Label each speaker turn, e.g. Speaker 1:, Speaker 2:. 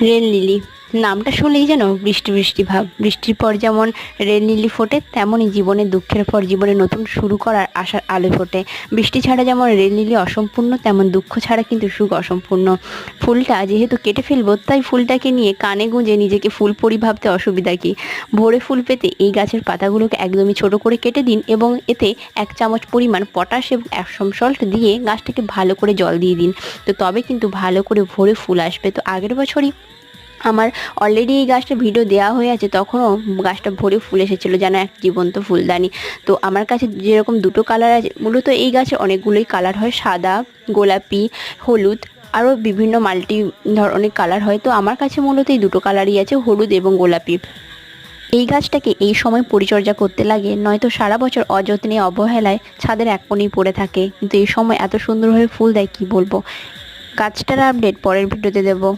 Speaker 1: Rail lily নামটা শুনলেই যেন বৃষ্টি বৃষ্টি ভাব। বৃষ্টির পর যেমন রেল লিলি ফোটে, তেমনই জীবনের দুঃখের পর জীবনে নতুন শুরু করার আশার আলো ফোটে। বৃষ্টি ছাড়া যেমন রেল লিলি অসম্পূর্ণ, তেমন দুঃখ ছাড়া কিন্তু সুখ অসম্পূর্ণ। ফুলটা যেহেতু কেটে ফেলবো, তাই ফুলটাকে নিয়ে কানে গুঁজে নিজেকে ফুলপরি ভাবতে অসুবিধা কি। ভোরে ফুল পেতে এই গাছের পাতাগুলোকে একদমই ছোট করে কেটে দিন এবং এতে 1 চামচ পরিমাণ পটাশ এবং এপসম সল্ট দিয়ে গাছটাকে ভালো করে জল দিয়ে দিন। তো তবে কিন্তু ভালো করে ভোরে ফুল আসবে। তো আগের বছরই আমার অলরেডি এই গাছটা ভিডিও দেওয়া হয়ে আছে, তখনও গাছটা ভরে ফুল এসেছিলো যেন এক জীবন্ত ফুলদানি। তো আমার কাছে যেরকম দুটো কালার আছে, মূলত এই গাছে অনেকগুলোই কালার হয়, সাদা, গোলাপি, হলুদ, আরও বিভিন্ন মাল্টি ধরনের কালার হয়। তো আমার কাছে মূলত এই দুটো কালারই আছে, হলুদ এবং গোলাপি। এই গাছটাকে এই সময় পরিচর্যা করতে লাগে, নয়তো সারা বছর অযত্নে অবহেলায় ছাদের এক কোণেই পড়ে থাকে, কিন্তু এই সময় এত সুন্দরভাবে ফুল দেয় কি বলবো। গাছটার আপডেট পরের ভিডিওতে দেবো।